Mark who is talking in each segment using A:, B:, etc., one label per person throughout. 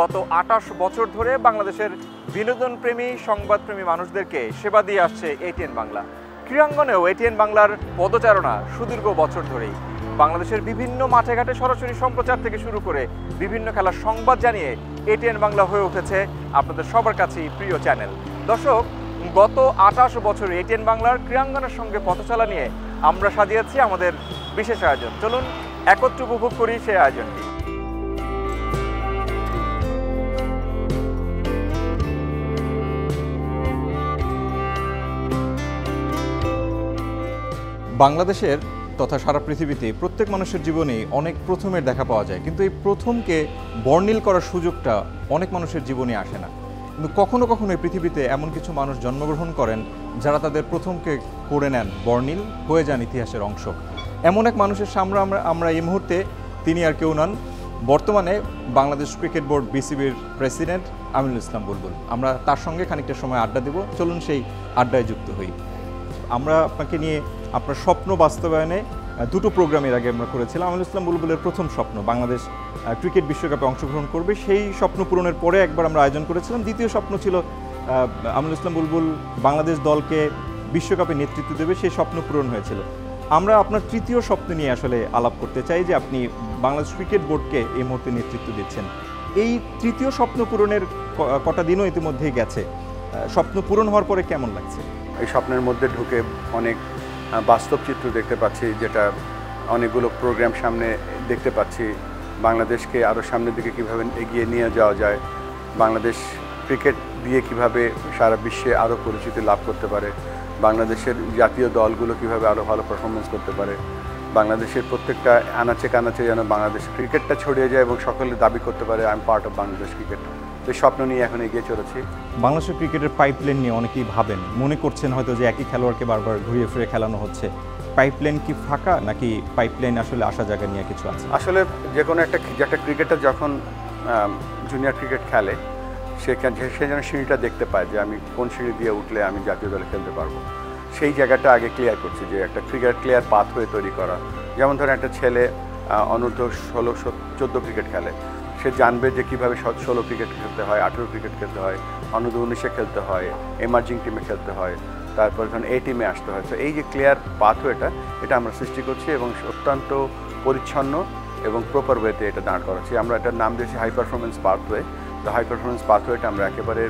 A: গত ২৮ বছর ধরে বাংলাদেশের বিনোদনপ্রেমী সংবাদপ্রেমী মানুষদেরকে সেবা দিয়ে আসছে এটিএন বাংলা। ক্রীড়াঙ্গনেও এটিএন বাংলার পদচারণা সুদীর্ঘ বছর ধরেই। বাংলাদেশের বিভিন্ন মাঠে ঘাটে সরাসরি সম্প্রচার থেকে শুরু করে বিভিন্ন খেলার সংবাদ জানিয়ে এটিএন বাংলা হয়ে উঠেছে আপনাদের সবার কাছেই প্রিয় চ্যানেল। দর্শক, গত ২৮ বছর এটিএন বাংলার ক্রীড়াঙ্গনের সঙ্গে পথচলা নিয়ে আমরা সাজিয়েছি আমাদের বিশেষ আয়োজন। চলুন একত্র উপভোগ করি সেই আয়োজনটি। বাংলাদেশের তথা সারা পৃথিবীতে প্রত্যেক মানুষের জীবনেই অনেক প্রথমের দেখা পাওয়া যায়, কিন্তু এই প্রথমকে বর্ণিল করার সুযোগটা অনেক মানুষের জীবনে আসে না। কিন্তু কখনো কখনো এই পৃথিবীতে এমন কিছু মানুষ জন্মগ্রহণ করেন যারা তাদের প্রথমকে করে নেন বর্ণিল, হয়ে যান ইতিহাসের অংশ। এমন এক মানুষের সামনে আমরা এই মুহূর্তে, তিনি আর কেউ নন, বর্তমানে বাংলাদেশ ক্রিকেট বোর্ড বিসিবির প্রেসিডেন্ট আমিনুল ইসলাম বুলবুল। আমরা তার সঙ্গে খানিকটা সময় আড্ডা দেব, চলুন সেই আড্ডায় যুক্ত হই। আমরা আপনাকে নিয়ে আপনার স্বপ্ন বাস্তবায়নে দুটো প্রোগ্রামের আগে আমরা করেছিলাম। আমিনুল ইসলাম বুলবুলের প্রথম স্বপ্ন বাংলাদেশ ক্রিকেট বিশ্বকাপে অংশগ্রহণ করবে, সেই স্বপ্ন পূরণের পরে একবার আমরা আয়োজন করেছিলাম। দ্বিতীয় স্বপ্ন ছিল আমিনুল ইসলাম বুলবুল বাংলাদেশ দলকে বিশ্বকাপে নেতৃত্ব দেবে, সেই স্বপ্ন পূরণ হয়েছিল। আমরা আপনার তৃতীয় স্বপ্ন নিয়ে আসলে আলাপ করতে চাই, যে আপনি বাংলাদেশ ক্রিকেট বোর্ডকে এই মুহূর্তে নেতৃত্ব দিচ্ছেন। এই তৃতীয় স্বপ্ন পূরণের কটা দিনও ইতিমধ্যেই গেছে, স্বপ্ন পূরণ হওয়ার পরে কেমন লাগছে?
B: এই স্বপ্নের মধ্যে ঢুকে অনেক বাস্তব চিত্র দেখতে পাচ্ছি, যেটা অনেকগুলো প্রোগ্রাম সামনে দেখতে পাচ্ছি। বাংলাদেশকে আরও সামনের দিকে কীভাবে এগিয়ে নিয়ে যাওয়া যায়, বাংলাদেশ ক্রিকেট দিয়ে কিভাবে সারা বিশ্বে আরও পরিচিতি লাভ করতে পারে, বাংলাদেশের জাতীয় দলগুলো কিভাবে আরও ভালো পারফরমেন্স করতে পারে, বাংলাদেশের প্রত্যেকটা আনাচে কানাচে যেন বাংলাদেশ ক্রিকেটটা ছড়িয়ে যায় এবং সকলে দাবি করতে পারে I am part of Bangladesh cricket. এই স্বপ্ন নিয়ে এখন এগিয়ে চলেছি।
A: বাংলাদেশের ক্রিকেটের পাইপলাইন নিয়ে অনেকেই ভাবেন, মনে করছেন হয়তো যে একই খেলোয়াড়কে বারবার ঘুরিয়ে ফিরে খেলানো হচ্ছে। পাইপলাইন কি ফাঁকা, নাকি পাইপলাইন আসলে আসা জায়গা নিয়ে কিছু আছে?
B: আসলে যে কোনো একটা ক্রিকেটার যখন জুনিয়র ক্রিকেট খেলে, সে যেন সিঁড়িটা দেখতে পায় যে আমি কোন সিঁড়ি দিয়ে উঠলে আমি জাতীয় দলে খেলতে পারবো। সেই জায়গাটা আগে ক্লিয়ার করছি, যে একটা ক্লিয়ার পাথওয়ে তৈরি করা। যেমন ধরেন একটা ছেলে অনূর্ধ্ব 16-14 ক্রিকেট খেলে, সে জানবে যে কীভাবে 16 ক্রিকেট খেলতে হয়, 18 ক্রিকেট খেলতে হয়, অনূর্ধ্ব 19-এ খেলতে হয়, এমার্জিং টিমে খেলতে হয়, তারপর ধরুন এই টিমে আসতে হয়। তো এই যে ক্লিয়ার পাথওয়েটা, এটা আমরা সৃষ্টি করছি এবং অত্যন্ত পরিচ্ছন্ন এবং প্রপার ওয়েতে এটা দাঁড় করাচ্ছি। আমরা এটার নাম দিয়েছি হাই পারফরমেন্স পাথওয়ে। তো হাই পারফরমেন্স পাথওয়েটা আমরা একেবারে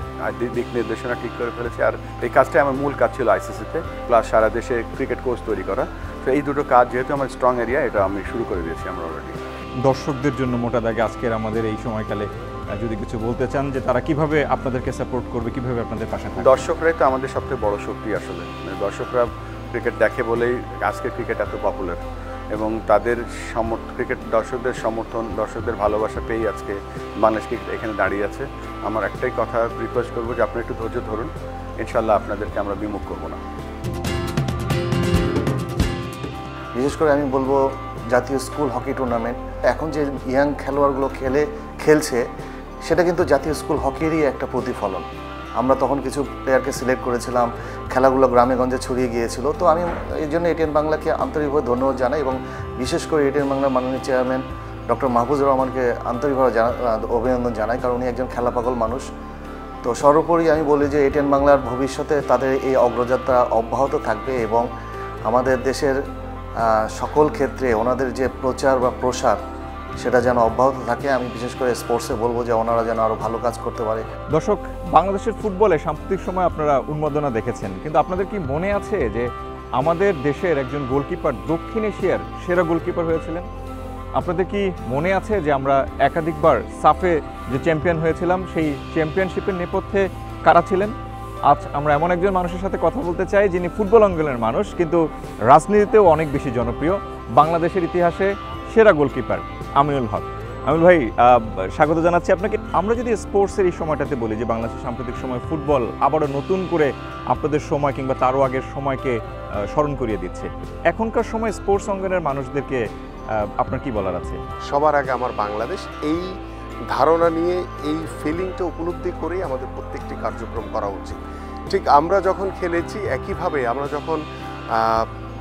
B: দিক নির্দেশনা ঠিক করে ফেলেছি। আর এই কাজটাই আমার মূল কাজ ছিল আইসিসিতে, প্লাস সারা দেশে ক্রিকেট কোচ তৈরি করা। তো এই দুটো কাজ যেহেতু আমার স্ট্রং এরিয়া, এটা আমি শুরু করে দিয়েছি আমরা অলরেডি।
A: দর্শকদের জন্য মোটা দাগে আজকের আমাদের এই সময়কালে যদি কিছু বলতে চান, যে তারা কিভাবে আপনাদেরকে সাপোর্ট করবে, কিভাবে আপনাদের পাশে থাকবে?
B: দর্শকরাই তো আমাদের সবচেয়ে বড় শক্তি আসলে। দর্শকরা ক্রিকেট দেখে বলেই আজকে ক্রিকেট এত পপুলার, এবং তাদের ক্রিকেট দর্শকদের সমর্থন, দর্শকদের ভালোবাসা পেয়েই আজকে বাংলাদেশ ক্রিকেট এখানে দাঁড়িয়ে আছে। আমার একটাই কথা রিকোয়েস্ট করবো যে আপনারা একটু ধৈর্য ধরুন, ইনশাল্লাহ আপনাদেরকে আমরা বিমুখ করবো না।
C: বিশেষ করে আমি বলবো জাতীয় স্কুল হকি টুর্নামেন্ট, এখন যে ইয়াং খেলোয়াড়গুলো খেলছে, সেটা কিন্তু জাতীয় স্কুল হকিরই একটা প্রতিফলন। আমরা তখন কিছু প্লেয়ারকে সিলেক্ট করেছিলাম, খেলাগুলো গ্রামে গঞ্জে ছড়িয়ে গিয়েছিল। তো আমি এই জন্য এটিএন বাংলাকে আন্তরিকভাবে ধন্যবাদ জানাই, এবং বিশেষ করে এটিএন বাংলার মাননীয় চেয়ারম্যান ডক্টর মাহফুজুর রহমানকে আন্তরিকভাবে অভিনন্দন জানাই, কারণ উনি একজন খেলা পাগল মানুষ। তো সর্বোপরি আমি বলি যে এটিএন বাংলার ভবিষ্যতে তাদের এই অগ্রযাত্রা অব্যাহত থাকবে, এবং আমাদের দেশের সকল ক্ষেত্রে ওনাদের যে প্রচার বা প্রসার, সেটা যেন অব্যাহত থাকে। আমি বিশেষ করে স্পোর্টসে বলবো যে ওনারা যেন আরও ভালো কাজ করতে পারে।
A: দর্শক, বাংলাদেশের ফুটবলে সাম্প্রতিক সময় আপনারা উন্মাদনা দেখেছেন, কিন্তু আপনাদের কি মনে আছে যে আমাদের দেশের একজন গোলকিপার দক্ষিণ এশিয়ার সেরা গোলকিপার হয়েছিলেন? আপনাদের কি মনে আছে যে আমরা একাধিকবার সাফে যে চ্যাম্পিয়ন হয়েছিলাম, সেই চ্যাম্পিয়নশিপের নেপথ্যে কারা ছিলেন? আজ আমরা এমন একজন মানুষের সাথে কথা বলতে চাই, যিনি ফুটবল অঙ্গনের মানুষ, কিন্তু রাজনীতিতেও অনেক বেশি জনপ্রিয়, বাংলাদেশের ইতিহাসে সেরা গোলকিপার আমিনুল হক। আমিনুল ভাই, স্বাগত জানাচ্ছি আপনাকে। আমরা যদি স্পোর্টসের এই সময়টাতে বলি যে বাংলাদেশের সাম্প্রতিক সময় ফুটবল আবারও নতুন করে আপনাদের সময় কিংবা তারও আগের সময়কে স্মরণ করিয়ে দিচ্ছে, এখনকার সময় স্পোর্টস অঙ্গনের মানুষদেরকে আপনার কি বলার আছে?
D: সবার আগে আমার বাংলাদেশ, এই ধারণা নিয়ে, এই ফিলিংটা উপলব্ধি করেই আমাদের প্রত্যেকটি কার্যক্রম করা উচিত। ঠিক আমরা যখন খেলেছি, একইভাবে আমরা যখন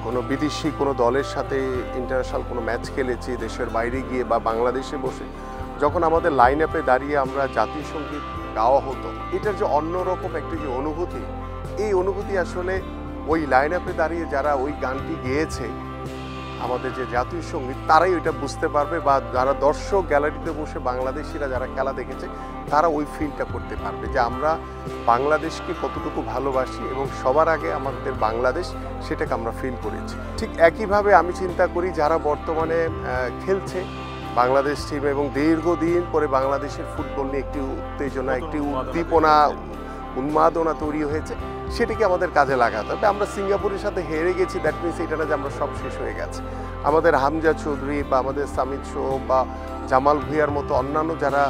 D: কোনো বিদেশি কোনো দলের সাথে ইন্টারন্যাশনাল কোনো ম্যাচ খেলেছি, দেশের বাইরে গিয়ে বা বাংলাদেশে বসে, যখন আমাদের লাইন আপে দাঁড়িয়ে আমরা জাতীয় সঙ্গীত গাওয়া হতো, এটার যে অন্যরকম একটা যে অনুভূতি, এই অনুভূতি আসলে ওই লাইন আপে দাঁড়িয়ে যারা ওই গানটি গেয়েছে আমাদের যে জাতীয় সঙ্গীত, তারাই ওইটা বুঝতে পারবে, বা যারা দর্শক গ্যালারিতে বসে বাংলাদেশিরা যারা খেলা দেখেছে তারা ওই ফিলটা করতে পারবে যে আমরা বাংলাদেশকে কতটুকু ভালোবাসি এবং সবার আগে আমাদের বাংলাদেশ, সেটাকে আমরা ফিল করেছি। ঠিক একইভাবে আমি চিন্তা করি যারা বর্তমানে খেলছে বাংলাদেশ টিম এবং দীর্ঘদিন পরে বাংলাদেশের ফুটবল নিয়ে একটি উত্তেজনা, একটি উদ্দীপনা, উন্মাদনা তৈরি হয়েছে, সেটিকে আমাদের কাজে লাগাতে হবে। আমরা সিঙ্গাপুরের সাথে হেরে গেছি, দ্যাট মিনস এটা না যে আমরা সব শেষ হয়ে গেছে। আমাদের হামজা চৌধুরী বা আমাদের সামিদ শো বা জামাল ভুঁইয়ার মতো অন্যান্য যারা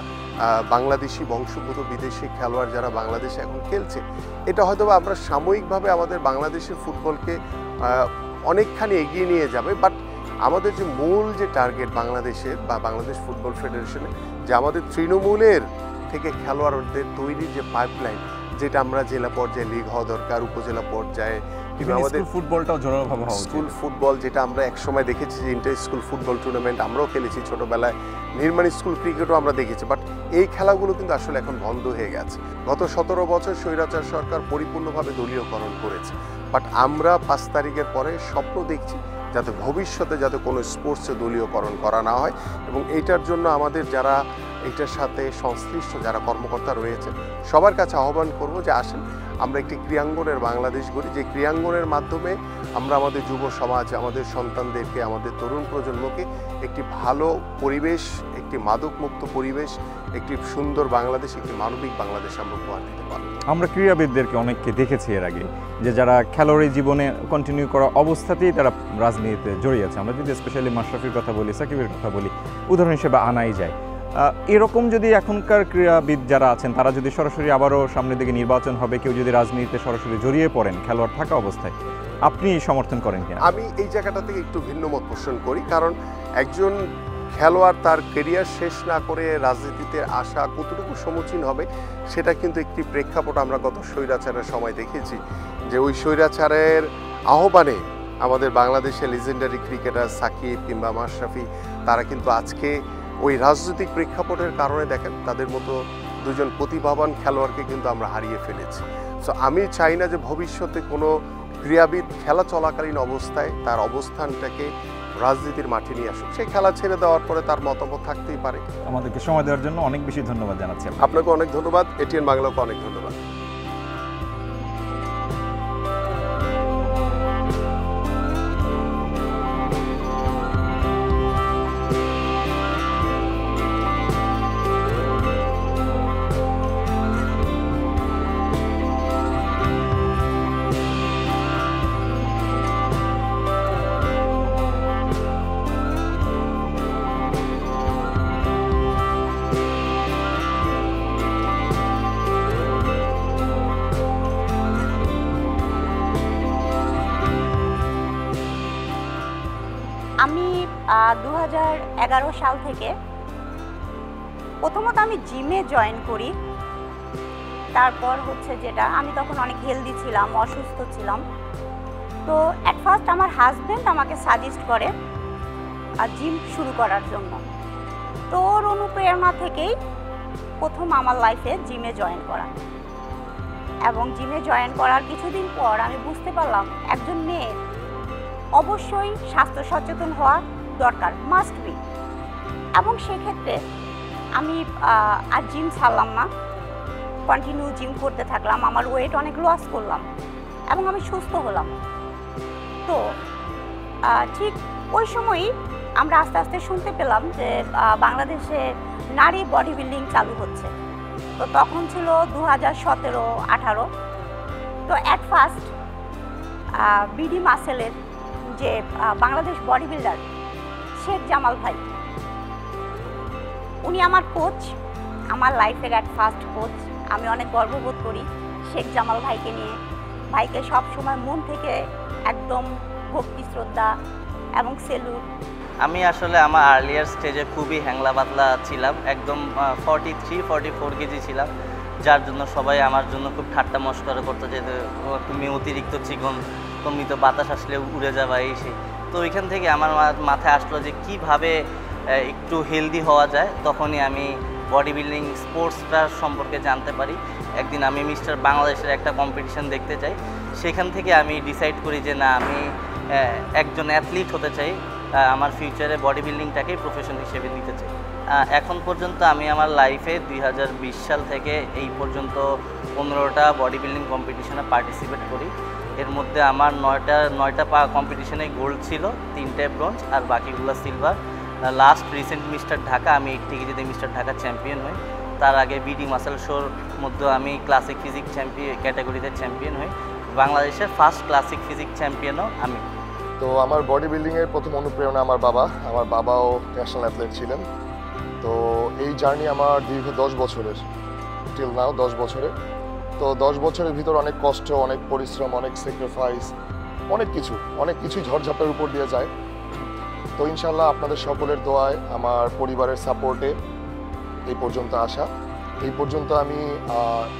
D: বাংলাদেশি বংশোদ্ভূত বিদেশি খেলোয়াড় যারা বাংলাদেশে এখন খেলছে, এটা হয়তো আমরা সাময়িকভাবে আমাদের বাংলাদেশের ফুটবলকে অনেকখানি এগিয়ে নিয়ে যাবে। বাট আমাদের যে মূল যে টার্গেট বাংলাদেশের বা বাংলাদেশ ফুটবল ফেডারেশনে, যে আমাদের তৃণমূলের থেকে খেলোয়াড়দের তৈরির যে পাইপলাইন, যেটা আমরা জেলা পর্যায়ে লিগ হওয়া দরকার, উপজেলা পর্যায়ে, কিংবা আমাদের
A: ফুটবলটাও জোরালোভাবে হওয়া উচিত।
D: স্কুল ফুটবল, যেটা আমরা একসময় দেখেছি যে ইন্টার স্কুল ফুটবল টুর্নামেন্ট আমরাও খেলেছি ছোটোবেলায়, নির্মাণ স্কুল ক্রিকেটও আমরা দেখেছি, বাট এই খেলাগুলো কিন্তু আসলে এখন বন্ধ হয়ে গেছে। গত 17 বছর স্বৈরাচার সরকার পরিপূর্ণভাবে দলীয়করণ করেছে, বাট আমরা 5 তারিখের পরে স্বপ্ন দেখছি যাতে ভবিষ্যতে যাতে কোনো স্পোর্টসে দলীয়করণ করা না হয়, এবং এইটার জন্য আমাদের যারা এইটার সাথে সংশ্লিষ্ট যারা কর্মকর্তা রয়েছে সবার কাছে আহ্বান করব যে আসেন আমরা একটি ক্রীড়াঙ্গনের বাংলাদেশ গড়ি, যে ক্রীড়াঙ্গনের মাধ্যমে আমরা আমাদের যুব সমাজ, আমাদের সন্তানদেরকে, আমাদের তরুণ প্রজন্মকে একটি ভালো পরিবেশ, একটি মাদকমুক্ত পরিবেশ, একটি সুন্দর বাংলাদেশ, একটি মানবিক বাংলাদেশ আমরা উপহার দিতে পারব।
A: আমরা ক্রীড়াবিদদেরকে অনেককে দেখেছি এর আগে যে যারা খেলোয়াড়ি জীবনে কন্টিনিউ করা অবস্থাতেই তারা রাজনীতিতে জড়িয়ে আছে। আমরা যদি স্পেশালি মাশরাফির কথা বলি, সাকিবের কথা বলি, উদাহরণ হিসেবে আনাই যায়। এরকম যদি এখনকার ক্রীড়াবিদ যারা আছেন তারা যদি সরাসরি আবারও সামনের দিকে নির্বাচন হবে, কেউ যদি রাজনীতিতে সরাসরি জড়িয়ে পড়েন খেলোয়াড় থাকা অবস্থায়, আপনি সমর্থন করেন কিনা?
D: আমি এই জায়গাটা থেকে একটু ভিন্ন মত পোষণ করি, কারণ একজন খেলোয়াড় তার কেরিয়ার শেষ না করে রাজনীতিতে আসা কতটুকু সমীচীন হবে সেটা কিন্তু একটি প্রেক্ষাপট আমরা গত স্বৈরাচারের সময় দেখেছি, যে ওই স্বৈরাচারের আহ্বানে আমাদের বাংলাদেশের লিজেন্ডারি ক্রিকেটার সাকিব কিংবা মাশরাফি তারা কিন্তু আজকে ওই রাজনৈতিক প্রেক্ষাপটের কারণে দেখেন তাদের মতো দুজন প্রতিভাবান খেলোয়াড়কে কিন্তু আমরা হারিয়ে ফেলেছি। সো আমি চাই না যে ভবিষ্যতে কোনো ক্রীড়াবিদ খেলা চলাকালীন অবস্থায় তার অবস্থানটাকে রাজনীতির মাঠে নিয়ে আসুক। সেই খেলা ছেড়ে দেওয়ার পরে তার মতামত থাকতেই পারে।
A: আমাদেরকে সময় দেওয়ার জন্য অনেক বেশি ধন্যবাদ জানাচ্ছি।
D: আপনাকে অনেক ধন্যবাদ, এটিএন বাংলাকে অনেক ধন্যবাদ।
E: আমি 2011 সাল থেকে প্রথমত আমি জিমে জয়েন করি। তারপর হচ্ছে যেটা আমি তখন অনেক হেলদি ছিলাম, অসুস্থ ছিলাম। তো অ্যাট ফার্স্ট আমার হাজব্যান্ড আমাকে সাজেস্ট করে জিম শুরু করার জন্য। তো ওর অনুপ্রেরণা থেকেই প্রথম আমার লাইফে জিমে জয়েন করা, এবং জিমে জয়েন করার কিছুদিন পর আমি বুঝতে পারলাম একজন মেয়ে অবশ্যই স্বাস্থ্য সচেতন হওয়া দরকার, মাস্ট বি। এবং সেক্ষেত্রে আমি আর জিম ছাড়লাম না, কন্টিনিউ জিম করতে থাকলাম। আমার ওয়েট অনেক লস করলাম এবং আমি সুস্থ হলাম। তো ঠিক ওই সময়ই আমরা আস্তে আস্তে শুনতে পেলাম যে বাংলাদেশে নারী বডি বিল্ডিং চালু হচ্ছে। তো তখন ছিল 2017-18। তো অ্যাট ফার্স্ট বিডি মাসেলের যে বাংলাদেশ বডি বিল্ডার শেখ জামাল ভাই, উনি আমার কোচ, আমার লাইফের অ্যাট ফার্স্ট কোচ। আমি অনেক গর্ববোধ করি শেখ জামাল ভাইকে নিয়ে। ভাইকে সব সময় মন থেকে একদম ভক্তি, শ্রদ্ধা এবং সেলুট।
F: আমি আসলে আমার আর্লিয়ার স্টেজে খুবই হ্যাংলা পাতলা ছিলাম, একদম 43-44 কেজি ছিলাম, যার জন্য সবাই আমার জন্য খুব ঠাট্টা মস্করা করতো যে তুমি অতিরিক্ত চিকন, তুমি তো বাতাস আসলে উড়ে যাবা এই সেই। তো ওইখান থেকে আমার মাথায় আসলো যে কীভাবে একটু হেলদি হওয়া যায়, তখনই আমি বডি বিল্ডিং স্পোর্টসটার সম্পর্কে জানতে পারি। একদিন আমি মিস্টার বাংলাদেশের একটা কম্পিটিশন দেখতে চাই, সেখান থেকে আমি ডিসাইড করি যে না, আমি একজন অ্যাথলিট হতে চাই, আমার ফিউচারে বডি বিল্ডিংটাকেই প্রফেশন হিসেবে নিতে চাই। এখন পর্যন্ত আমি আমার লাইফে 2020 সাল থেকে এই পর্যন্ত 15টা বডি বিল্ডিং কম্পিটিশনে পার্টিসিপেট করি। এর মধ্যে আমার 9টা কম্পিটিশনে গোল্ড ছিল, 3টে ব্রোঞ্জ আর বাকিগুলো silver. Last recent mister Dhaka আমি 80 কেজিতে মিস্টার ঢাকা চ্যাম্পিয়ন হই। তার আগে বিডি মাসেল শোর মধ্যে আমি ক্লাসিক ফিজিক ক্যাটাগরিতে চ্যাম্পিয়ন হই। বাংলাদেশের ফার্স্ট ক্লাসিক ফিজিক চ্যাম্পিয়নও আমি।
G: তো আমার বডি বিল্ডিংয়ের প্রথম অনুপ্রেরণা আমার বাবাও ন্যাশনাল অ্যাথলেট ছিলেন। তো এই জার্নি আমার দীর্ঘ 10 বছরের, টিল নাও 10 বছরের। তো 10 বছরের ভিতর অনেক কষ্ট, অনেক পরিশ্রম, অনেক স্যাক্রিফাইস, অনেক কিছুই ঝড়ঝাপটার উপর দিয়ে যায়। তো ইনশাল্লাহ আপনাদের সকলের দোয়ায়, আমার পরিবারের সাপোর্টে এই পর্যন্ত আসা। এই পর্যন্ত আমি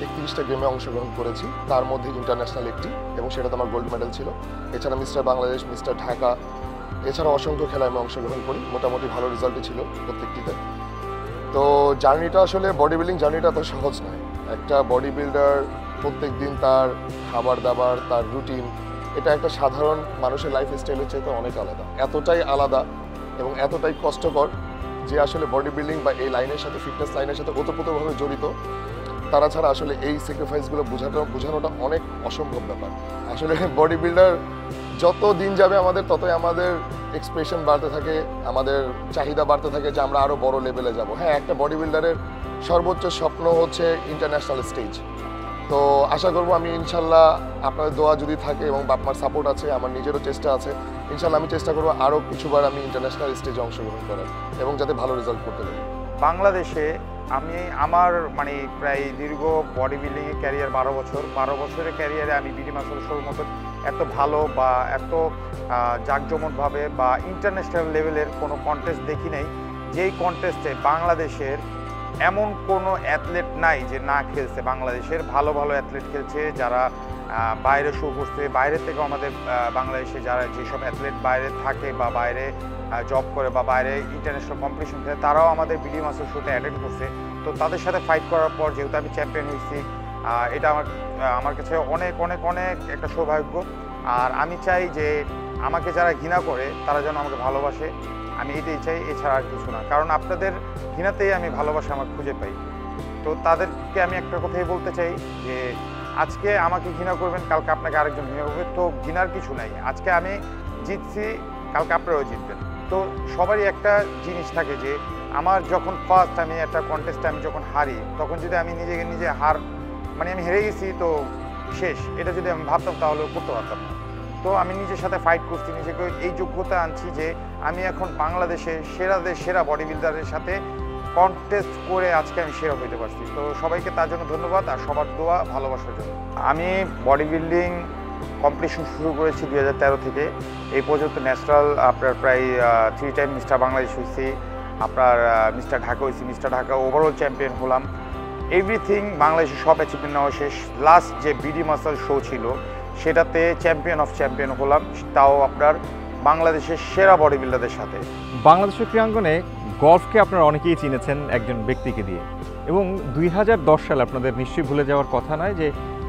G: 31টা গেমে অংশগ্রহণ করেছি, তার মধ্যে ইন্টারন্যাশনাল একটি, এবং সেটাতে আমার গোল্ড মেডেল ছিল। এছাড়া মিস্টার বাংলাদেশ, মিস্টার ঢাকা, এছাড়া অসংখ্য খেলায় আমি অংশগ্রহণ করি, মোটামুটি ভালো রেজাল্টই ছিল প্রত্যেকটিতে। তো জার্নিটা আসলে বডি বিল্ডিং জার্নিটা তো সহজ নয়। একটা বডি বিল্ডার প্রত্যেক দিন তার খাবার দাবার, তার রুটিন, এটা একটা সাধারণ মানুষের লাইফ স্টাইলের চাইতে অনেক আলাদা, এতটাই আলাদা এবং এতটাই কষ্টকর যে আসলে বডি বিল্ডিং বা এই লাইনের সাথে, ফিটনেস লাইনের সাথে ওতপ্রোতভাবে জড়িত, তারা ছাড়া আসলে এই স্যাক্রিফাইসগুলো বোঝানোটা অনেক অসম্ভব ব্যাপার। আসলে বডি বিল্ডার যত দিন যাবে ততই আমাদের এক্সপ্রেশন বাড়তে থাকে, আমাদের চাহিদা বাড়তে থাকে যে আমরা আরও বড় লেভেলে যাব। হ্যাঁ, একটা বডি বিল্ডারের সর্বোচ্চ স্বপ্ন হচ্ছে ইন্টারন্যাশনাল স্টেজ। তো আশা করবো আমি ইনশাল্লাহ, আপনাদের দোয়া যদি থাকে এবং আপনার সাপোর্ট আছে, আমার নিজেরও চেষ্টা আছে, ইনশাল্লাহ আমি চেষ্টা করবো আরও কিছুবার আমি ইন্টারন্যাশনাল স্টেজে অংশগ্রহণ করার এবং যাতে ভালো রেজাল্ট করতে পারি।
H: বাংলাদেশে আমি আমার প্রায় দীর্ঘ বডি বিল্ডিংয়ের ক্যারিয়ার 12 বছরের ক্যারিয়ারে আমি বিডি মাসেল শোর মতো এত ভালো বা এত জাঁকজমকভাবে বা ইন্টারন্যাশনাল লেভেলের কোনো কন্টেস্ট দেখি নাই, যেই কন্টেস্টে বাংলাদেশের এমন কোনো অ্যাথলেট নাই যে না খেলছে। বাংলাদেশের ভালো অ্যাথলেট খেলছে, যারা বাইরে শো করছে, বাইরে থেকে আমাদের বাংলাদেশে যারা যেসব অ্যাথলেট বাইরে থাকে বা বাইরে জব করে বা বাইরে ইন্টারন্যাশনাল কম্পিটিশন খেলে, তারাও আমাদের বিডি মাসেল শোতে অ্যাটেন্ড করছে। তো তাদের সাথে ফাইট করার পর যেহেতু আমি চ্যাম্পিয়ন হয়েছি, এটা আমার কাছে অনেক একটা সৌভাগ্য। আর আমি চাই যে আমাকে যারা ঘৃণা করে তারা যেন আমাকে ভালোবাসে, আমি এটাই চাই, এছাড়া আর কিছু না। কারণ আপনাদের ঘৃণাতেই আমি ভালোবাসা আমার খুঁজে পাই। তো তাদেরকে আমি একটা কথাই বলতে চাই যে আজকে আমাকে ঘৃণা করবেন, কালকে আপনাকে আরেকজন ঘৃণা করবে, তো ঘৃণার কিছু নাই। আজকে আমি জিতছি, কালকে আপনারাও জিতবেন। তো সবারই একটা জিনিস থাকে যে আমার যখন ফার্স্ট আমি একটা কন্টেস্টে আমি যখন হারি, তখন যদি আমি নিজে আমি হেরে গেছি তো শেষ, এটা যদি আমি ভাবতাম তাহলে করতে পারতাম না। তো আমি নিজের সাথে ফাইট করছি, নিজেকে এই যোগ্যতা আনছি যে আমি এখন বাংলাদেশের সেরা বডি বিল্ডারের সাথে কন্টেস্ট করে আজকে আমি সেরা হইতে পারছি। তো সবাইকে তার জন্য ধন্যবাদ, আর সবার দোয়া ভালোবাসার জন্য। আমি বডি বিল্ডিং কম্পিটিশন শুরু করেছি 2013 থেকে। এই পর্যন্ত ন্যাশনাল আপনার প্রায় 3 টাইম মিস্টার বাংলাদেশ হয়েছি, আপনার মিস্টার ঢাকা হয়েছি, মিস্টার ঢাকা ওভারঅল চ্যাম্পিয়ন হলাম। এভরিথিং বাংলাদেশের সব অ্যাচিভমেন্ট নেওয়া শেষ। লাস্ট যে বিডি মাসেল শো ছিল সেটাতে চ্যাম্পিয়ন হলাম, তাও আপনার বাংলাদেশের সেরা বডি বিল্ডারদের সাথে।
A: বাংলাদেশের ক্রীড়াঙ্গনে গলফকে আপনারা অনেকেই চিনেছেন একজন ব্যক্তিকে দিয়ে, এবং 2010 সালে আপনাদের নিশ্চয়ই ভুলে যাওয়ার কথা নয় যে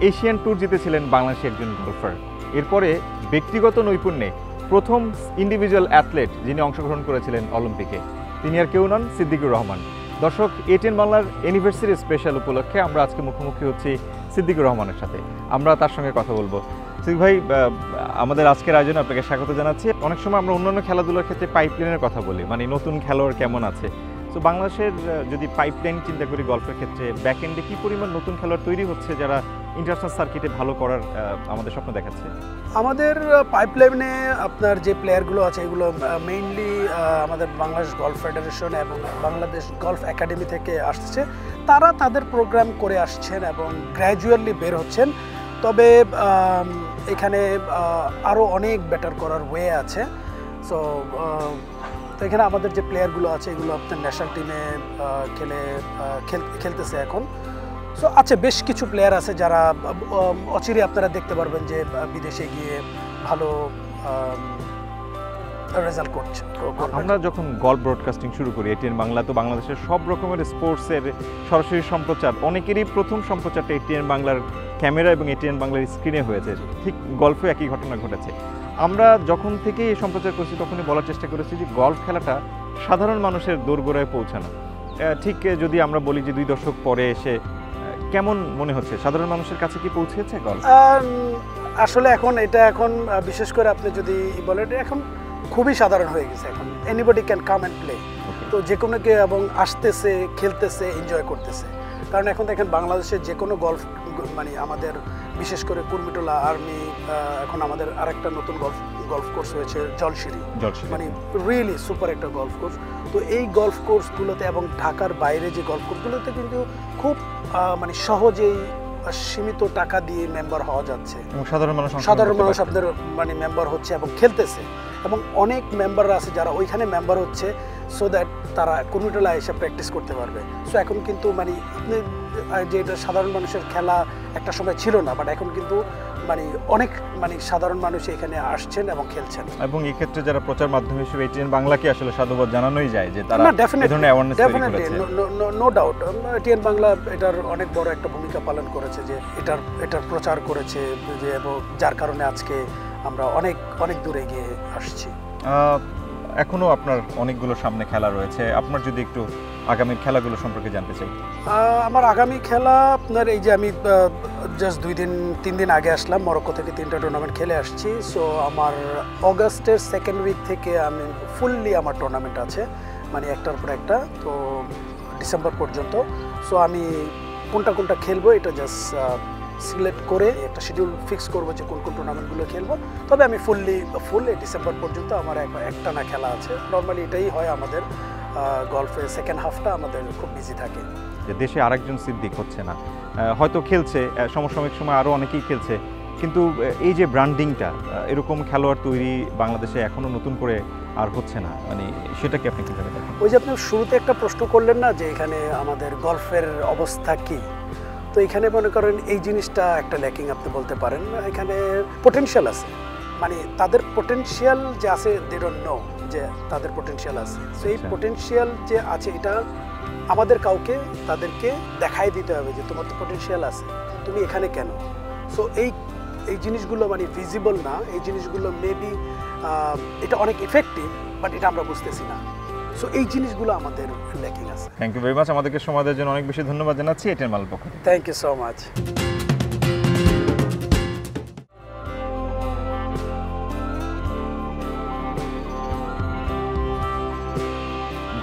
A: এশিয়ান ট্যুর জিতেছিলেন বাংলাদেশের একজন গলফার। এরপরে ব্যক্তিগত নৈপুণ্যে প্রথম ইন্ডিভিজুয়াল অ্যাথলেট যিনি অংশগ্রহণ করেছিলেন অলিম্পিকে, তিনি আর কেউ নন, সিদ্দিকুর রহমান। দর্শক, এটিএন বাংলার অ্যানিভার্সারি স্পেশাল উপলক্ষে আমরা আজকে মুখোমুখি হচ্ছি সিদ্দিকুর রহমানের সাথে। আমরা তার সঙ্গে কথা বলবো। সিদ্দিক ভাই, আমাদের আজকের আয়োজনে আপনাকে স্বাগত জানাচ্ছি। অনেক সময় আমরা অন্যান্য খেলাধুলার ক্ষেত্রে পাইপলাইনের কথা বলি, মানে নতুন খেলোয়াড় কেমন আছে। তো বাংলাদেশের যদি পাইপলাইন চিন্তা করি গলফের ক্ষেত্রে, ব্যাকএন্ডে কী পরিমাণ নতুন খেলোয়াড় তৈরি হচ্ছে যারা ইন্টারন্যাশনাল সার্কিটে ভালো করার আমাদের স্বপ্ন দেখাচ্ছে?
I: আমাদের পাইপলাইনে আপনার যে প্লেয়ারগুলো আছে এগুলো মেইনলি আমাদের বাংলাদেশ গলফ ফেডারেশন এবং বাংলাদেশ গলফ একাডেমি থেকে আসছে। তারা তাদের প্রোগ্রাম করে আসছেন এবং গ্র্যাজুয়ালি বের হচ্ছেন। তবে এখানে আরও অনেক বেটার করার ওয়ে আছে। তো এখানে আমাদের যে প্লেয়ারগুলো আছে এগুলো আপনার ন্যাশনাল টিমে খেলতেছে এখন। সো আছে বেশ কিছু প্লেয়ার আছে যারা অচিরে আপনারা দেখতে পারবেন যে বিদেশে গিয়ে ভালো রেজাল্ট করছে।
A: আমরা যখন গল্ফ ব্রডকাস্টিং শুরু করি এটিএন বাংলা, তো বাংলাদেশের সব রকমের স্পোর্টসের সরাসরি সম্প্রচার, অনেকেরই প্রথম সম্প্রচারটা এটিএন বাংলার ক্যামেরা এবং এটিএন বাংলার স্ক্রিনে হয়েছে। ঠিক গল্ফে একই ঘটনা ঘটেছে। আমরা যখন থেকে এই সম্প্রচার করছি তখনই বলার চেষ্টা করেছি যে গল্ফ খেলাটা সাধারণ মানুষের দোরগোড়ায় পৌঁছানো। ঠিক যদি আমরা বলি যে 2 দশক পরে এসে কেমন মনে হচ্ছে, সাধারণ মানুষের কাছে কি পৌঁছেছে গল্ফ?
I: আসলে এখন বিশেষ করে আপনি যদি বলেন এখন খুবই সাধারণ হয়ে গেছে। এখন anybody can come and play, তো যে কোনো কে এবং আসতেছে, খেলতেছে, এনজয় করতেছে। কারণ এখন দেখেন বাংলাদেশের যে কোনো গল্ফ মানে আমাদের বিশেষ করে কুর্মিটোলা আর্মি, এখন আমাদের আরেকটা নতুন গল্ফ কোর্স হয়েছে জলশিরি, মানে রিয়েলি সুপার একটা গল্ফ কোর্স। তো এই গল্ফ কোর্সগুলোতে এবং ঢাকার বাইরে যে গল্ফ কোর্সগুলোতে কিন্তু খুব মানে সহজেই সীমিত টাকা দিয়ে মেম্বার হওয়া যাচ্ছে।
A: সাধারণ মানুষ
I: আপনাদের মানে মেম্বার হচ্ছে এবং খেলতেছে, এবং অনেক মেম্বাররা আছে যারা ওইখানে মেম্বার হচ্ছে সো দ্যাট তারা কুর্মিটোলা এসে প্র্যাকটিস করতে পারবে। সো এখন কিন্তু মানে আপনি যে এটা সাধারণ মানুষের খেলা একটা সময় ছিল না, বাট এখন কিন্তু মানে অনেক মানে সাধারণ মানুষ এখানে আসছেন এবং খেলছেন।
A: এবং এই ক্ষেত্রে যারা প্রচার মাধ্যম হিসেবে এটিএন বাংলাকে আসলে সাধুবাদ জানানোই যায় যে তারা এই ধরনের অ্যাওয়ারনেস তৈরি করেছে।
I: নো ডাউট এটিএন বাংলা এটার অনেক বড় একটা ভূমিকা পালন করেছে, যে এটার প্রচার করেছে, যে এবং যার কারণে আজকে আমরা অনেক দূরে এগিয়ে আসছি।
A: এখনো আপনার অনেকগুলো সামনে খেলা রয়েছে, আপনার যদি একটু আগামী খেলাগুলো সম্পর্কে জানতে চাই।
I: আমার আগামী খেলা আপনার এই যে আমি জাস্ট 2-3 দিন আগে আসলাম, মরক্কো থেকে 3টা টুর্নামেন্ট খেলে আসছি। সো আমার অগাস্টের 2nd উইক থেকে আমি ফুললি আমার টুর্নামেন্ট আছে, মানে একটার পর একটা, তো ডিসেম্বর পর্যন্ত। সো আমি কোনটা খেলবো এটা জাস্ট সিলেক্ট করে একটা শিডিউল ফিক্স করবো যে কোন টুর্নামেন্টগুলো খেলবো। তবে আমি ফুল ডিসেম্বর পর্যন্ত আমার একটা না খেলা আছে। নর্মালি এটাই হয় আমাদের গল্ফের সেকেন্ড হাফটা আমাদের খুব বিজি থাকে।
A: যে দেশে আরেকজন সিদ্দিক হচ্ছে না, হয়তো খেলছে, সমসাময়িক সময় আরও অনেকেই খেলছে, কিন্তু এই যে ব্র্যান্ডিংটা, এরকম খেলোয়াড় তৈরি বাংলাদেশে এখনও নতুন করে আর হচ্ছে না, মানে সেটাকে আপনি কীভাবে দেখেন?
I: ওই যে আপনি শুরুতে একটা প্রশ্ন করলেন না যে এখানে আমাদের গল্ফের অবস্থা কী, তো এখানে মনে করেন এই জিনিসটা একটা ল্যাকিং আপনি বলতে পারেন। এখানে পোটেনশিয়াল আছে, মানে তাদের পোটেনশিয়াল যে আছে দে ডোন্ট নো যে তাদের পোটেনশিয়াল আছে। সো এই পোটেনশিয়াল যে আছে এটা আমাদের তাদেরকে দেখাই দিতে হবে যে তোমার তো পোটেনশিয়াল আছে, তুমি এখানে কেন। সো এই জিনিসগুলো মানে ভিজিবল না, এই জিনিসগুলো মেবি এটা অনেক ইফেক্টিভ, বাট এটা আমরা বুঝতেছি না। সো এই জিনিসগুলো আমাদের ল্যাকিং আছে।
A: থ্যাংক ইউ ভেরি মাচ, আমাদেরকে সময় দেওয়ার জন্য অনেক বেশি ধন্যবাদ জানাচ্ছি এটিএন বাংলার পক্ষ থেকে।
I: Thank you so much.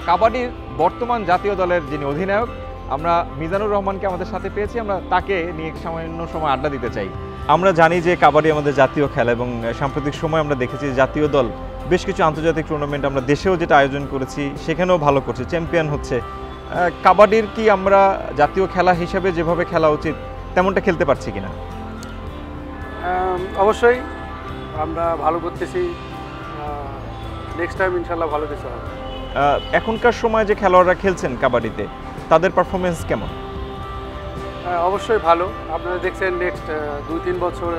A: কাবাডির বর্তমান জাতীয় দলের যিনি অধিনায়ক, আমরা মিজানুর রহমানকে আমাদের সাথে পেয়েছি, আমরা তাকে নিয়ে সামান্য সময় আড্ডা দিতে চাই। আমরা জানি যে কাবাডি আমাদের জাতীয় খেলা, এবং সাম্প্রতিক সময় আমরা দেখেছি জাতীয় দল বেশ কিছু আন্তর্জাতিক টুর্নামেন্ট আমরা দেশেও যেটা আয়োজন করেছি সেখানেও ভালো করছে, চ্যাম্পিয়ন হচ্ছে। কাবাডির কি আমরা জাতীয় খেলা হিসেবে যেভাবে খেলা উচিত তেমনটা খেলতে পারছি কিনা?
J: অবশ্যই আমরা ভালো করতেছি, নেক্সট টাইম ইনশাল্লাহ ভালো কিছু হবে।
A: এখনকার সময় যে খেলোয়াড়রা খেলছেন কাবাডিতে তাদের পারফরমেন্স কেমন?
J: অবশ্যই ভালো। আপনারা দেখছেন নেক্সট 2-3 বছর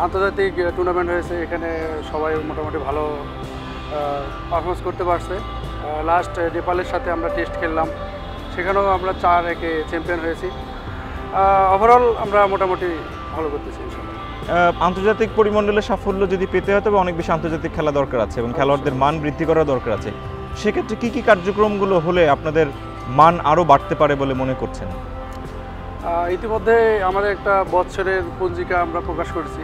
J: আন্তর্জাতিক টুর্নামেন্ট হয়েছে, এখানে সবাই মোটামুটি ভালো পারফরমেন্স করতে পারছে। লাস্ট নেপালের সাথে আমরা টেস্ট খেললাম, সেখানেও আমরা 4-1 চ্যাম্পিয়ন হয়েছি। ওভারঅল আমরা মোটামুটি ভালো করতেছি ইনশাল্লাহ।
A: আন্তর্জাতিক পরিমণ্ডলে সাফল্য যদি পেতে হয় তবে অনেক বেশি আন্তর্জাতিক খেলা দরকার আছে এবং খেলোয়াড়দের মান বৃদ্ধি করা দরকার আছে। সেক্ষেত্রে কী কী কার্যক্রমগুলো হলে আপনাদের মান আরও বাড়তে পারে বলে মনে করছেন?
J: ইতিমধ্যে আমাদের একটা বছরের পঞ্জিকা আমরা প্রকাশ করেছি।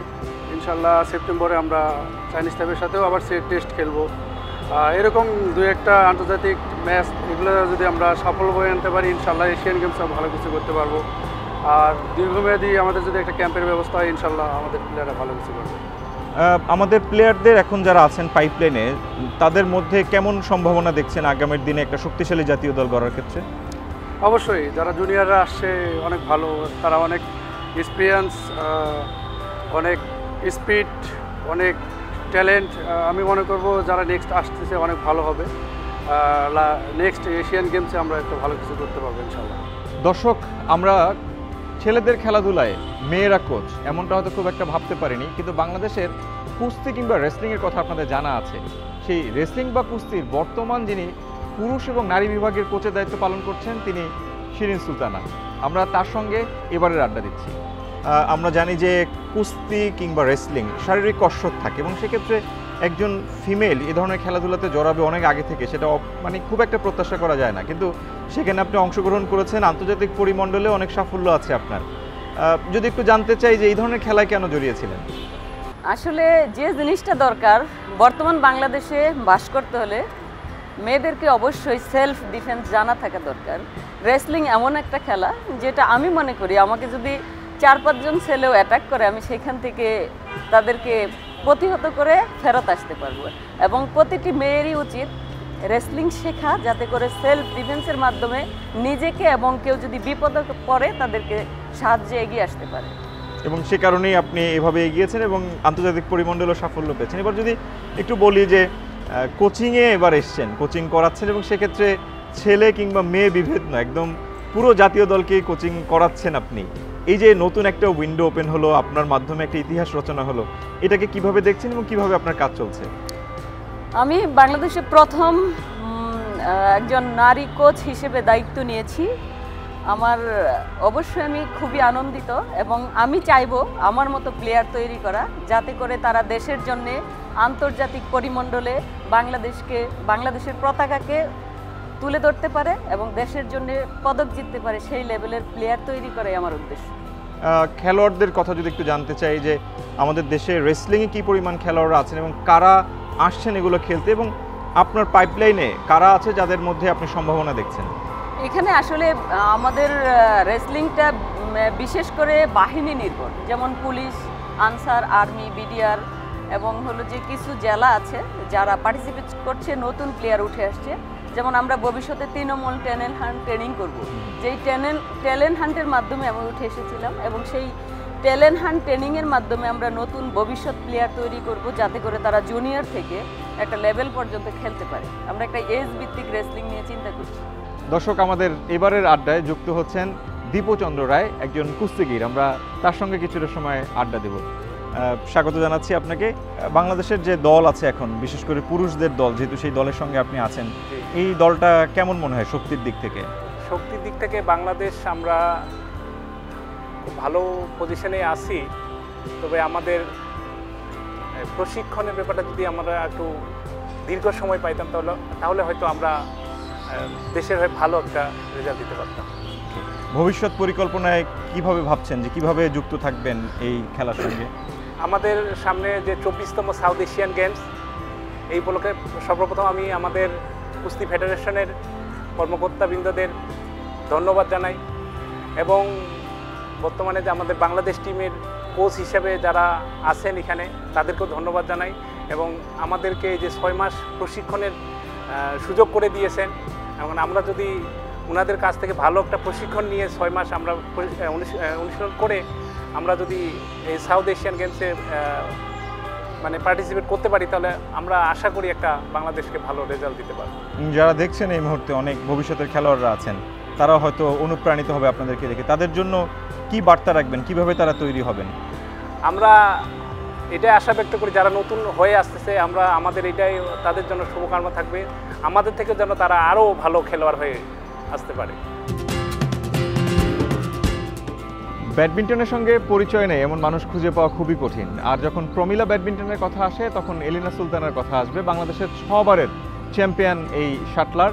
J: ইনশাল্লাহ সেপ্টেম্বরে আমরা চাইনিজ টাইপের সাথেও আবার টেস্ট খেলবো। এরকম 2-1টা আন্তর্জাতিক ম্যাচ, এগুলো যদি আমরা সাফল্য বয়ে আনতে পারি ইনশাল্লাহ এশিয়ান গেমসে ভালো কিছু করতে পারবো। আর দীর্ঘমেয়াদী আমাদের যদি একটা ক্যাম্পের ব্যবস্থা হয় ইনশাল্লাহ আমাদের প্লেয়াররা ভালো কিছু করবে।
A: আমাদের প্লেয়ারদের এখন যারা আছেন পাইপলাইনে, তাদের মধ্যে কেমন সম্ভাবনা দেখছেন আগামীর দিনে একটা শক্তিশালী জাতীয় দল গড়ার ক্ষেত্রে?
J: অবশ্যই যারা জুনিয়ররা আসছে অনেক ভালো, তারা অনেক এক্সপিরিয়েন্স, অনেক স্পিড, অনেক ট্যালেন্ট। আমি মনে করব যারা নেক্সট আসতেছে অনেক ভালো হবে। নেক্সট এশিয়ান গেমসে আমরা একটা ভালো কিছু করতে পারবো ইনশাল্লাহ।
A: দর্শক, আমরা ছেলেদের খেলাধুলায় মেয়েরা কোচ এমনটা হয়তো খুব একটা ভাবতে পারিনি, কিন্তু বাংলাদেশের কুস্তি কিংবা রেসলিংয়ের কথা আপনাদের জানা আছে। সেই রেসলিং বা কুস্তির বর্তমান যিনি পুরুষ এবং নারী বিভাগের কোচের দায়িত্ব পালন করছেন তিনি শিরিন সুলতানা। আমরা তার সঙ্গে এবারের আড্ডা দিচ্ছি। আমরা জানি যে কুস্তি কিংবা রেসলিং শারীরিক কসরত থাকে এবং সেক্ষেত্রে একজন ফিমেল এ ধরনের খেলাধুলাতে জড়াবে অনেক আগে থেকে, সেটা মানে খুব একটা প্রত্যাশা করা যায় না, কিন্তু সেখানে আপনি অংশগ্রহণ করেছেন, আন্তর্জাতিক পরিমণ্ডলে অনেক সাফল্য আছে আপনার। যদি একটু জানতে চাই যে এই ধরনের খেলায় কেন জড়িয়েছিলেন?
K: আসলে যে জিনিসটা দরকার বর্তমান বাংলাদেশে বাস করতে হলে মেয়েদেরকে অবশ্যই সেলফ ডিফেন্স জানা থাকা দরকার। রেসলিং এমন একটা খেলা যেটা আমি মনে করি আমাকে যদি 4-5 জন ছেলেও অ্যাটাক করে আমি সেখান থেকে তাদেরকে প্রতিহত করে ফেরত আসতে পারবো, এবং প্রতিটি মেয়েরই উচিত রেসলিং শেখা যাতে করে সেলফ ডিফেন্সের মাধ্যমে নিজেকে এবং কেউ যদি বিপদে পড়ে তাদেরকে সাহায্যে এগিয়ে আসতে পারে।
A: এবং সে কারণেই আপনি এভাবে এগিয়েছেন এবং আন্তর্জাতিক পরিমণ্ডলেও সাফল্য পেয়েছেন। এবার যদি একটু বলি যে কোচিংয়ে এবার এসছেন, কোচিং করাচ্ছেন এবং সেক্ষেত্রে ছেলে কিংবা মেয়ে বিভেদ নয়, একদম পুরো জাতীয় দলকে কোচিং করাচ্ছেন আপনি। এই যে নতুন একটা উইন্ডো ওপেন হলো, আপনার মাধ্যমে একটা ইতিহাস রচনা হলো, এটাকে কিভাবে দেখছেন এবং কিভাবে আপনার কাজ চলছে?
K: আমি বাংলাদেশে প্রথম একজন নারী কোচ হিসেবে দায়িত্ব নিয়েছি। আমার অবশ্যই আমি খুবই আনন্দিত এবং আমি চাইবো আমার মতো প্লেয়ার তৈরি করা যাতে করে তারা দেশের জন্য আন্তর্জাতিক পরিমণ্ডলে বাংলাদেশের পতাকাকে তুলে ধরতে পারে এবং দেশের জন্য পদক জিততে পারে, সেই লেভেলের প্লেয়ার তৈরি করাই আমার উদ্দেশ্য।
A: খেলোয়াড়দের কথা যদি একটু জানতে চাই যে আমাদের দেশে রেসলিংয়ে কী পরিমাণ খেলোয়াড়রা আছেন এবং কারা আসছেন এগুলো খেলতে, এবং আপনার পাইপলাইনে কারা আছে যাদের মধ্যে আপনি সম্ভাবনা দেখছেন?
K: এখানে আসলে আমাদের রেসলিংটা বিশেষ করে বাহিনী নির্ভর, যেমন পুলিশ, আনসার, আর্মি, বিডিআর এবং হলো যে কিছু জেলা আছে যারা পার্টিসিপেট করছে, নতুন প্লেয়ার উঠে আসছে। যেমন আমরা ভবিষ্যতে তৃণমূল ট্যালেন্ট হান্ট ট্রেনিং করব, যেই ট্যালেন্ট হান্টের মাধ্যমে আমি উঠে এসেছিলাম এবং সেই ট্যালেন্ট হান্ট ট্রেনিংয়ের মাধ্যমে আমরা নতুন ভবিষ্যৎ প্লেয়ার তৈরি করব যাতে করে তারা জুনিয়র থেকে একটা লেভেল পর্যন্ত খেলতে পারে। আমরা একটা এজ ভিত্তিক রেসলিং নিয়ে চিন্তা করছি।
A: দর্শক, আমাদের এবারের আড্ডায় যুক্ত হচ্ছেন দীপচন্দ্র রায়, একজন কুস্তিগীর। আমরা তার সঙ্গে কিছুটা সময় আড্ডা দেব। স্বাগত জানাচ্ছি আপনাকে। বাংলাদেশের যে দল আছে এখন, বিশেষ করে পুরুষদের দল, যেহেতু সেই দলের সঙ্গে আপনি আছেন, এই দলটা কেমন মনে হয় শক্তির দিক থেকে?
L: শক্তির দিক থেকে বাংলাদেশ আমরা খুব ভালো পজিশনে আছি, তবে আমাদের প্রশিক্ষণের ব্যাপারটা যদি আমরা একটু দীর্ঘ সময় পাইতাম তাহলে হয়তো আমরা দেশের হয়ে ভালো একটা রেজাল্ট দিতে পারতাম।
A: ভবিষ্যৎ পরিকল্পনায় কিভাবে ভাবছেন যে কিভাবে যুক্ত থাকবেন এই খেলার সঙ্গে?
L: আমাদের সামনে যে 24তম সাউথ এশিয়ান গেমস, এই উপলক্ষে সর্বপ্রথম আমি আমাদের কুস্তি ফেডারেশনের কর্মকর্তাবৃন্দদের ধন্যবাদ জানাই এবং বর্তমানে যে আমাদের বাংলাদেশ টিমের কোচ হিসেবে যারা আছেন এখানে তাদেরকেও ধন্যবাদ জানাই এবং আমাদেরকে যে 6 মাস প্রশিক্ষণের সুযোগ করে দিয়েছেন এবং আমরা যদি ওনাদের কাছ থেকে ভালো একটা প্রশিক্ষণ নিয়ে 6 মাস আমরা অনুশীলন করে আমরা যদি এই সাউথ এশিয়ান গেমসে মানে পার্টিসিপেট করতে পারি তাহলে আমরা আশা করি একটা বাংলাদেশকে ভালো রেজাল্ট দিতে পারব।
A: যারা দেখছেন এই মুহূর্তে অনেক ভবিষ্যতের খেলোয়াড়রা আছেন, তারা হয়তো অনুপ্রাণিত হবে আপনাদেরকে দেখে। তাদের জন্য কি বার্তা রাখবেন, কিভাবে তারা তৈরি হবেন?
L: আমরা এটাই আশা ব্যক্ত করি যারা নতুন হয়ে আসতেছে, আমাদের এটাই তাদের জন্য শুভকামনা থাকবে, আমাদের থেকে যেন তারা আরও ভালো খেলোয়াড় হয়ে আসতে পারে।
A: ব্যাডমিন্টনের সঙ্গে পরিচয় নেই এমন মানুষ খুঁজে পাওয়া খুবই কঠিন। আর যখন প্রমিলা ব্যাডমিন্টনের কথা আসে তখন এলিনা সুলতানার কথা আসবে, বাংলাদেশের 6 বারের চ্যাম্পিয়ন এই শাটলার।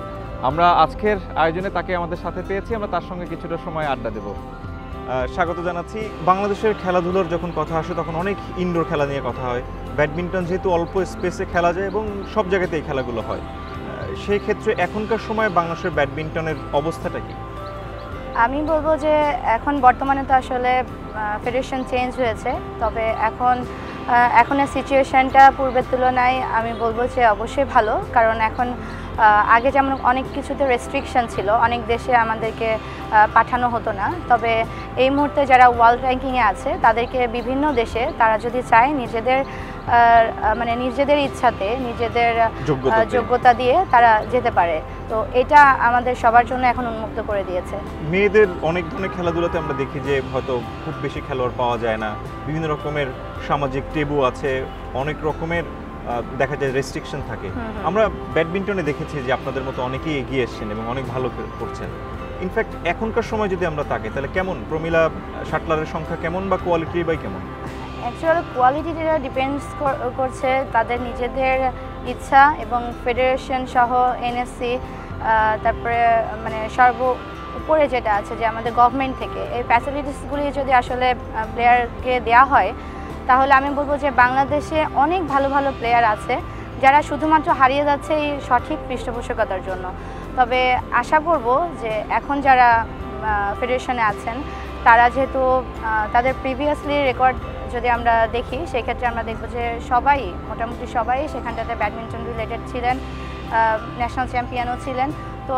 A: আমরা আজকের আয়োজনে তাকে আমাদের সাথে পেয়েছি, আমরা তার সঙ্গে কিছুটা সময় আড্ডা দেব। স্বাগত জানাচ্ছি। বাংলাদেশের খেলাধুলোর যখন কথা আসে তখন অনেক ইনডোর খেলা নিয়ে কথা হয়। ব্যাডমিন্টন যেহেতু অল্প স্পেসে খেলা যায় এবং সব জায়গাতে এই খেলাগুলো হয়, সেই ক্ষেত্রে এখনকার সময় বাংলাদেশের ব্যাডমিন্টনের অবস্থাটা কি?
M: আমি বলবো যে এখন বর্তমানে তো আসলে ফেডারেশন চেঞ্জ হয়েছে, তবে এখনের সিচুয়েশানটা পূর্বের তুলনায় আমি বলবো যে অবশ্যই ভালো। কারণ এখন আগে যেমন অনেক কিছুতে রেস্ট্রিকশন ছিল, অনেক দেশে আমাদেরকে পাঠানো হতো না, তবে এই মুহূর্তে যারা ওয়ার্ল্ড র্যাঙ্কিংয়ে আছে তাদেরকে বিভিন্ন দেশে তারা যদি চায় নিজেদের মানে নিজেদের ইচ্ছাতে নিজেদের
A: যোগ্যতাতে।
M: যোগ্যতা দিয়ে তারা যেতে পারে। তো এটা আমাদের সবার জন্য এখন উন্মুক্ত করে দিয়েছে।
A: মেয়েদের অনেক ধরনের খেলাধুলাতে আমরা দেখি যে হয়তো খুব বেশি খেলোয়াড় পাওয়া যায় না, বিভিন্ন রকমের সামাজিক টেবু আছে, অনেক রকমের দেখা যায় রেস্ট্রিকশন থাকে। আমরা ব্যাডমিন্টনে দেখেছি যে আপনাদের মতো অনেকেই এগিয়ে এসেছেন এবং অনেক ভালো করছেন। ইনফ্যাক্ট এখনকার সময় যদি আমরা তাকাই তাহলে কেমন প্রমিলা শাটলারের সংখ্যা কেমন বা কোয়ালিটি বাই কেমন?
M: অ্যাকচুয়ালি কোয়ালিটিটা ডিপেন্ডস করছে তাদের নিজেদের ইচ্ছা এবং ফেডারেশন সহ এনএসসি, তারপরে মানে উপরে যেটা আছে যে আমাদের গভর্নমেন্ট থেকে এই ফ্যাসিলিটিসগুলি যদি আসলে প্লেয়ারকে দেওয়া হয় তাহলে আমি বলবো যে বাংলাদেশে অনেক ভালো ভালো প্লেয়ার আছে যারা শুধুমাত্র হারিয়ে যাচ্ছে এই সঠিক পৃষ্ঠপোষকতার জন্য। তবে আশা করব যে এখন যারা ফেডারেশনে আছেন তারা যেহেতু তাদের প্রিভিয়াসলি রেকর্ড যদি আমরা দেখি সেক্ষেত্রে আমরা দেখব যে সবাই মোটামুটি সবাই সেখানটাতে ব্যাডমিন্টন রিলেটেড ছিলেন, ন্যাশনাল চ্যাম্পিয়নও ছিলেন। তো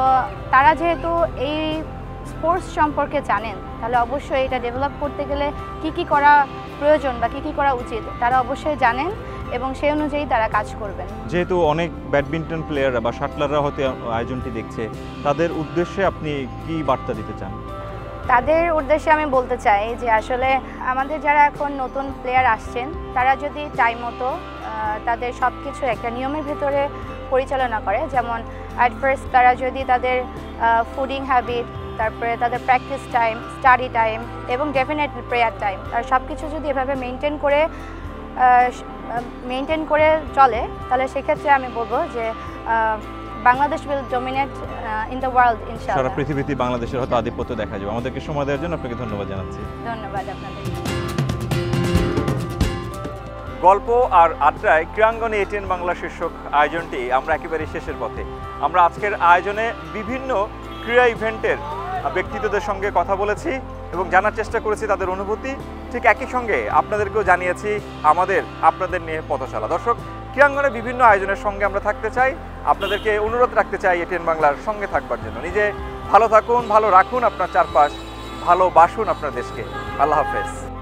M: তারা যেহেতু এই স্পোর্টস সম্পর্কে জানেন তাহলে অবশ্যই এটা ডেভেলপ করতে গেলে কি করা প্রয়োজন বা কি করা উচিত তারা অবশ্যই জানেন এবং সেই অনুযায়ী তারা কাজ করবেন।
A: যেহেতু অনেক ব্যাডমিন্টন প্লেয়াররা বা শাটলাররা হয়তো আয়োজনটি দেখছে, তাদের উদ্দেশ্যে আপনি কি বার্তা দিতে চান?
M: তাদের উদ্দেশ্যে আমি বলতে চাই যে আসলে আমাদের যারা এখন নতুন প্লেয়ার আসছেন তারা যদি টাইম মতো তাদের সব কিছু একটা নিয়মের ভেতরে পরিচালনা করে, যেমন অ্যাট ফার্স্ট তারা যদি তাদের ফুডিং হ্যাবিট, তারপরে তাদের প্র্যাকটিস টাইম, স্টাডি টাইম এবং ডেফিনেটলি প্রেয়ার টাইম, তারা সব কিছু যদি এভাবে মেনটেন করে চলে তাহলে সেক্ষেত্রে আমি বলবো যে Bangladesh will dominate in the world ইনশাআল্লাহ।
A: সারা পৃথিবীতে বাংলাদেশের হয়তো আধিপত্য দেখা যাবে। আমাদেরকে সময় দেওয়ার জন্য আপনাকে ধন্যবাদ জানাচ্ছি।
M: ধন্যবাদ আপনাদের।
A: গল্প আর আড্ডায় ক্রীড়াঙ্গনে এটিএন বাংলা শীর্ষক আয়োজনটি আমরা একেবারে শেষের পথে। আমরা আজকের আয়োজনে বিভিন্ন ক্রীড়া ইভেন্টের ব্যক্তিত্বদের সঙ্গে কথা বলেছি এবং জানার চেষ্টা করেছি তাদের অনুভূতি। ঠিক একই সঙ্গে আপনাদেরকেও জানিয়েছি আপনাদের নিয়ে পথচলা। দর্শক, ক্রীড়াঙ্গনে বিভিন্ন আয়োজনের সঙ্গে আমরা থাকতে চাই, আপনাদেরকে অনুরোধ রাখতে চাই এটিএন বাংলার সঙ্গে থাকবার জন্য। নিজে ভালো থাকুন, ভালো রাখুন আপনার চারপাশ, ভালোবাসুন আপনার দেশকে। আল্লাহ হাফেজ।